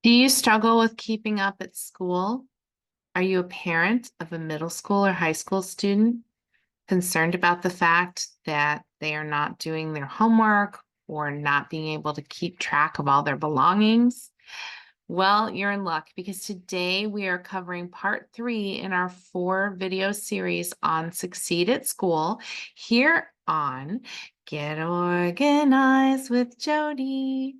Do you struggle with keeping up at school? Are you a parent of a middle school or high school student concerned about the fact that they are not doing their homework or not being able to keep track of all their belongings? Well, you're in luck because today we are covering part 3 in our 4 video series on Succeed at School here on Get Organized with Jody.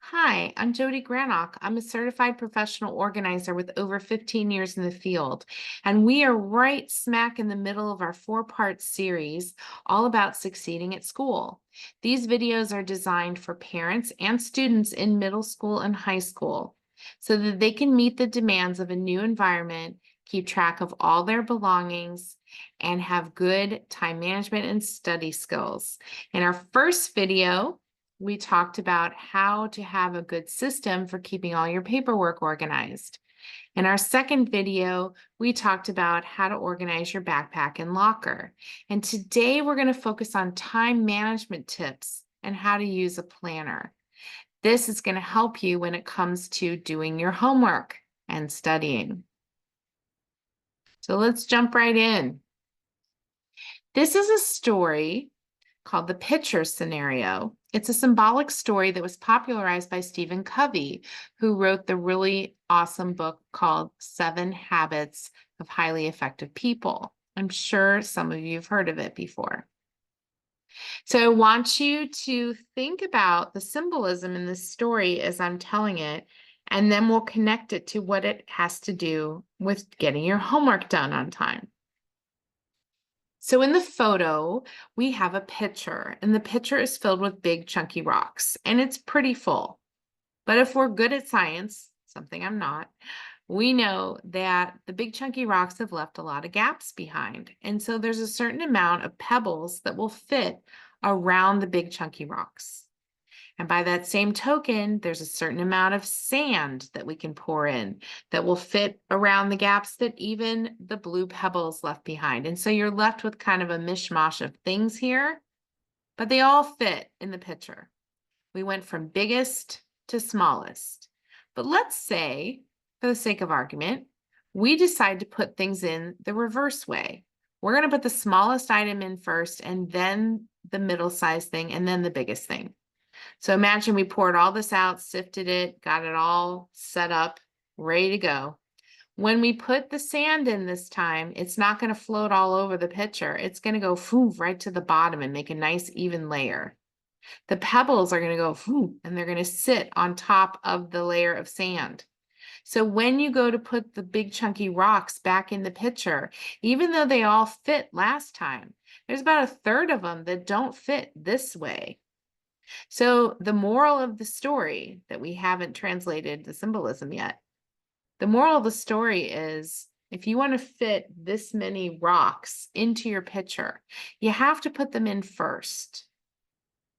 Hi, I'm Jody Granock. I'm a certified professional organizer with over 15 years in the field, and we are right smack in the middle of our 4-part series all about succeeding at school. These videos are designed for parents and students in middle school and high school so that they can meet the demands of a new environment, keep track of all their belongings, and have good time management and study skills. In our first video, we talked about how to have a good system for keeping all your paperwork organized. In our second video, we talked about how to organize your backpack and locker. And today we're going to focus on time management tips and how to use a planner. This is going to help you when it comes to doing your homework and studying. So let's jump right in. This is a story called the Pitcher Scenario. It's a symbolic story that was popularized by Stephen Covey, who wrote the really awesome book called 7 Habits of Highly Effective People. I'm sure some of you have heard of it before. So I want you to think about the symbolism in this story as I'm telling it, and then we'll connect it to what it has to do with getting your homework done on time. So in the photo, we have a pitcher, and the pitcher is filled with big chunky rocks, and it's pretty full. But if we're good at science, something I'm not, we know that the big chunky rocks have left a lot of gaps behind. And so there's a certain amount of pebbles that will fit around the big chunky rocks. And by that same token, there's a certain amount of sand that we can pour in that will fit around the gaps that even the blue pebbles left behind. And so you're left with kind of a mishmash of things here, but they all fit in the pitcher. We went from biggest to smallest. But let's say, for the sake of argument, we decide to put things in the reverse way. We're going to put the smallest item in first, and then the middle-sized thing, and then the biggest thing. So imagine we poured all this out, sifted it, got it all set up, ready to go. When we put the sand in this time, it's not going to float all over the pitcher. It's going to go right to the bottom and make a nice even layer. The pebbles are going to go and they're going to sit on top of the layer of sand. So when you go to put the big chunky rocks back in the pitcher, even though they all fit last time, there's about a third of them that don't fit this way. So the moral of the story that we haven't translated the symbolism yet, the moral of the story is if you want to fit this many rocks into your pitcher, you have to put them in first.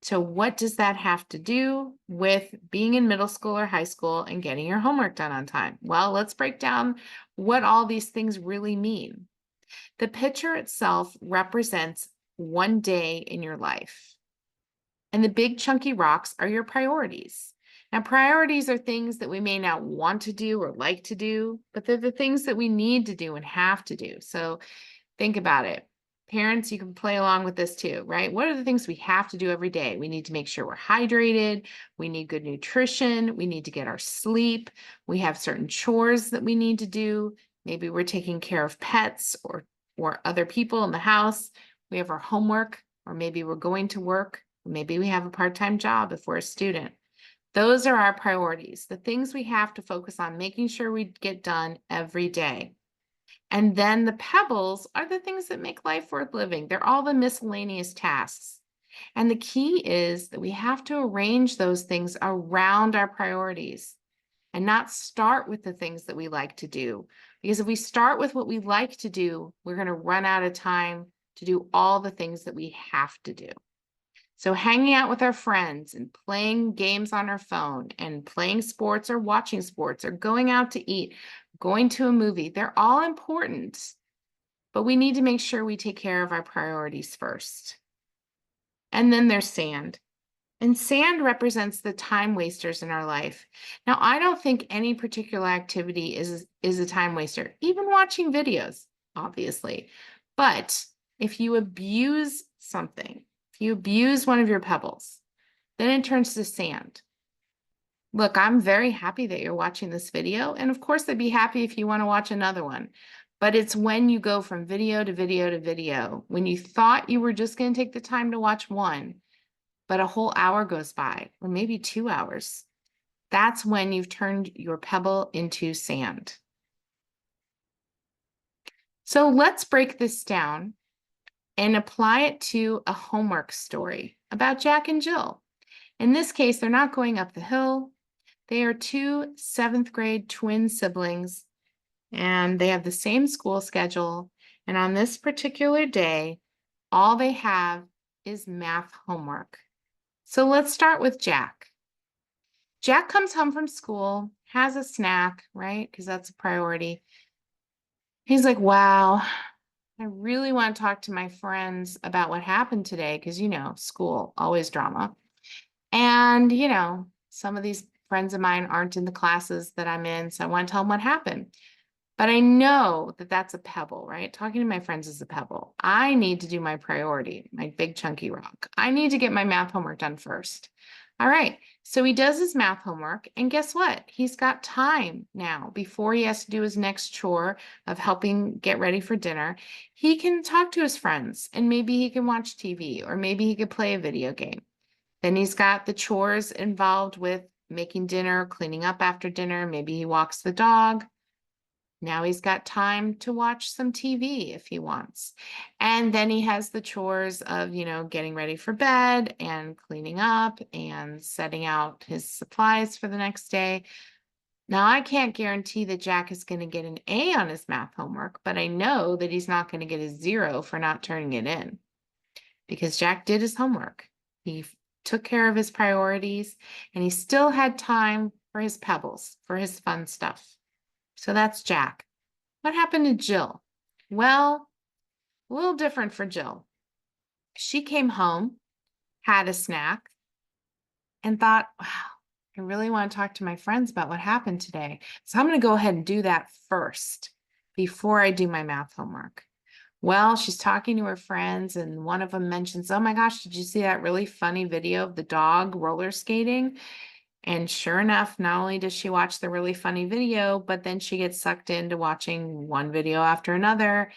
So what does that have to do with being in middle school or high school and getting your homework done on time? Well, let's break down what all these things really mean. The pitcher itself represents one day in your life. And the big chunky rocks are your priorities. Now, priorities are things that we may not want to do or like to do, but they're the things that we need to do and have to do. So think about it. Parents, you can play along with this too, right? What are the things we have to do every day? We need to make sure we're hydrated. We need good nutrition. We need to get our sleep. We have certain chores that we need to do. Maybe we're taking care of pets or other people in the house. We have our homework, or maybe we're going to work. Maybe we have a part-time job if we're a student. Those are our priorities, the things we have to focus on, making sure we get done every day. And then the pebbles are the things that make life worth living. They're all the miscellaneous tasks. And the key is that we have to arrange those things around our priorities and not start with the things that we like to do. Because if we start with what we like to do, we're going to run out of time to do all the things that we have to do. So hanging out with our friends and playing games on our phone and playing sports or watching sports or going out to eat, going to a movie, they're all important, but we need to make sure we take care of our priorities first. And then there's sand. And sand represents the time wasters in our life. Now, I don't think any particular activity is a time waster, even watching videos, obviously. But if you abuse something, if you abuse one of your pebbles, then it turns to sand. Look, I'm very happy that you're watching this video. And of course, I'd be happy if you want to watch another one. But it's when you go from video to video to video, when you thought you were just going to take the time to watch one, but a whole hour goes by, or maybe 2 hours. That's when you've turned your pebble into sand. So let's break this down and apply it to a homework story about Jack and Jill. In this case, they're not going up the hill. They are two 7th grade twin siblings, and they have the same school schedule. And on this particular day, all they have is math homework. So let's start with Jack. Jack comes home from school, has a snack, right? Because that's a priority. He's like, wow, I really want to talk to my friends about what happened today because, school, always drama. And, some of these friends of mine aren't in the classes that I'm in, so I want to tell them what happened. But I know that that's a pebble, right? Talking to my friends is a pebble. I need to do my priority, my big chunky rock. I need to get my math homework done first. All right, so he does his math homework, and guess what? He's got time now before he has to do his next chore of helping get ready for dinner. He can talk to his friends, and maybe he can watch TV, or maybe he could play a video game. Then he's got the chores involved with making dinner, cleaning up after dinner. Maybe he walks the dog. Now he's got time to watch some TV if he wants. And then he has the chores of, getting ready for bed and cleaning up and setting out his supplies for the next day. Now, I can't guarantee that Jack is going to get an A on his math homework, but I know that he's not going to get a 0 for not turning it in because Jack did his homework. He took care of his priorities and he still had time for his pebbles, for his fun stuff. So that's Jack. What happened to Jill? Well, a little different for Jill. She came home, had a snack, and thought, wow, I really want to talk to my friends about what happened today. So I'm going to go ahead and do that first before I do my math homework. Well, she's talking to her friends, and one of them mentions, oh my gosh, did you see that really funny video of the dog roller skating? And sure enough, not only does she watch the really funny video, but then she gets sucked into watching one video after another.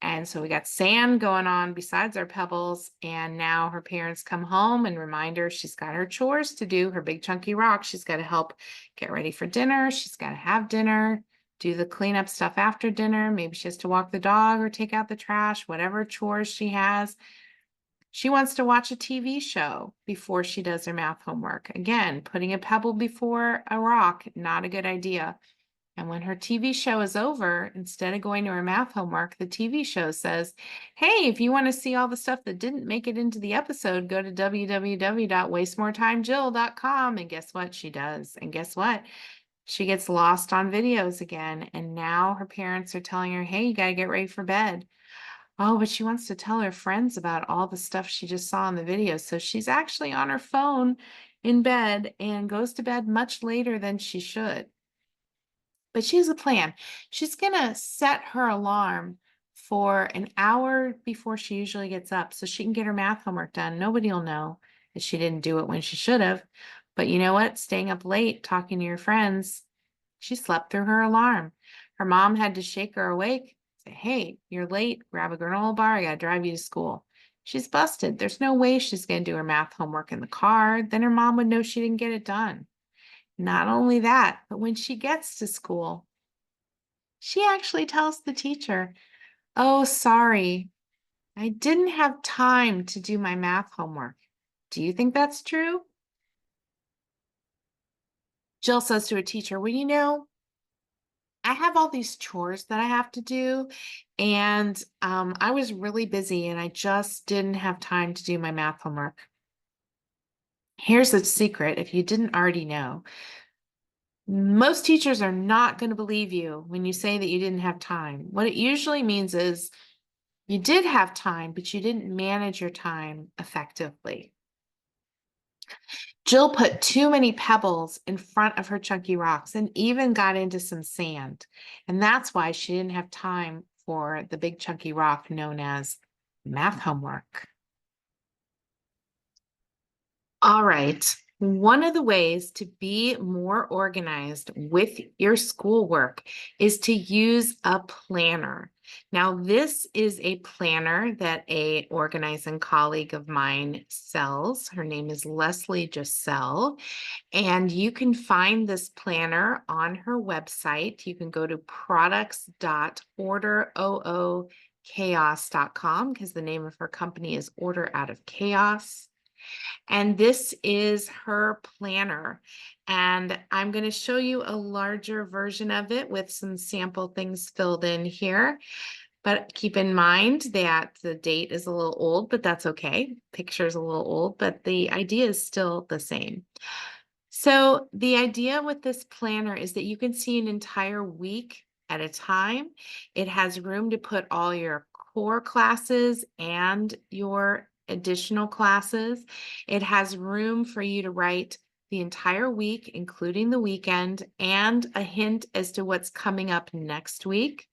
And so we got sand going on besides our pebbles. And now her parents come home and remind her she's got her chores to do, her big chunky rock. She's got to help get ready for dinner. She's got to have dinner, do the cleanup stuff after dinner. Maybe she has to walk the dog or take out the trash, whatever chores she has. She wants to watch a TV show before she does her math homework. Again, putting a pebble before a rock, not a good idea. And when her TV show is over, instead of going to her math homework, the TV show says, hey, if you want to see all the stuff that didn't make it into the episode, go to www.wastemoretimejill.com. And guess what? She does. And guess what? She gets lost on videos again. And now her parents are telling her, hey, you got to get ready for bed. Oh, but she wants to tell her friends about all the stuff she just saw in the video. So she's actually on her phone in bed and goes to bed much later than she should. But she has a plan. She's going to set her alarm for an hour before she usually gets up so she can get her math homework done. Nobody will know that she didn't do it when she should have. But you know what? Staying up late, talking to your friends, she slept through her alarm. Her mom had to shake her awake, say, hey, you're late. Grab a granola bar. I got to drive you to school. She's busted. There's no way she's going to do her math homework in the car. Then her mom would know she didn't get it done. Not only that, but when she gets to school, she actually tells the teacher, oh, sorry, I didn't have time to do my math homework. Do you think that's true? Jill says to her teacher, well, I have all these chores that I have to do, and I was really busy and I just didn't have time to do my math homework. Here's the secret, if you didn't already know. Most teachers are not going to believe you when you say that you didn't have time. What it usually means is you did have time, but you didn't manage your time effectively. Jill put too many pebbles in front of her chunky rocks and even got into some sand. And that's why she didn't have time for the big chunky rock known as math homework. All right. One of the ways to be more organized with your schoolwork is to use a planner. Now, this is a planner that a organizing colleague of mine sells. Her name is Leslie Giselle, and you can find this planner on her website. You can go to products.orderoochaos.com because the name of her company is Order Out of Chaos. And this is her planner. And I'm going to show you a larger version of it with some sample things filled in here. But keep in mind that the date is a little old, but that's okay. Picture's a little old, but the idea is still the same. So the idea with this planner is that you can see an entire week at a time. It has room to put all your core classes and your additional classes. It has room for you to write the entire week, including the weekend, and a hint as to what's coming up next week.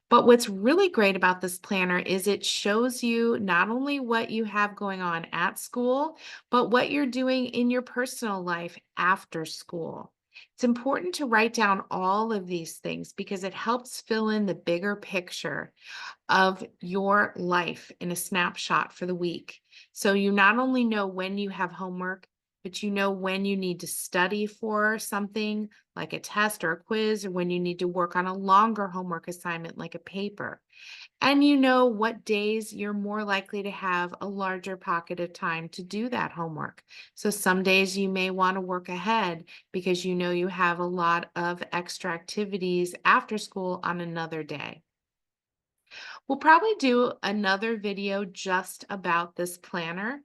But what's really great about this planner is it shows you not only what you have going on at school, but what you're doing in your personal life after school. It's important to write down all of these things because it helps fill in the bigger picture of your life in a snapshot for the week. So you not only know when you have homework, but you know when you need to study for something like a test or a quiz, or when you need to work on a longer homework assignment like a paper. And you know what days you're more likely to have a larger pocket of time to do that homework. So some days you may want to work ahead because you know you have a lot of extra activities after school on another day. We'll probably do another video just about this planner,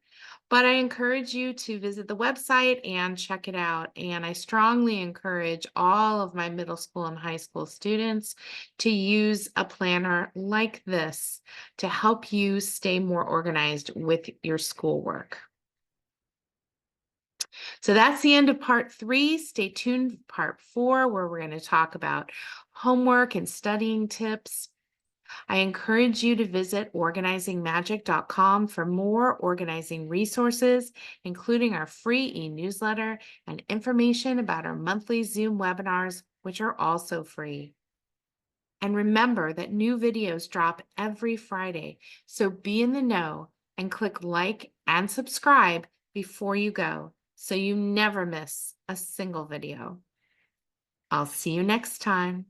but I encourage you to visit the website and check it out. And I strongly encourage all of my middle school and high school students to use a planner like this to help you stay more organized with your schoolwork. So that's the end of part 3. Stay tuned for part 4, where we're going to talk about homework and studying tips. I encourage you to visit organizingmagic.com for more organizing resources, including our free e-newsletter and information about our monthly Zoom webinars, which are also free. And remember that new videos drop every Friday, so be in the know and click like and subscribe before you go so you never miss a single video. I'll see you next time.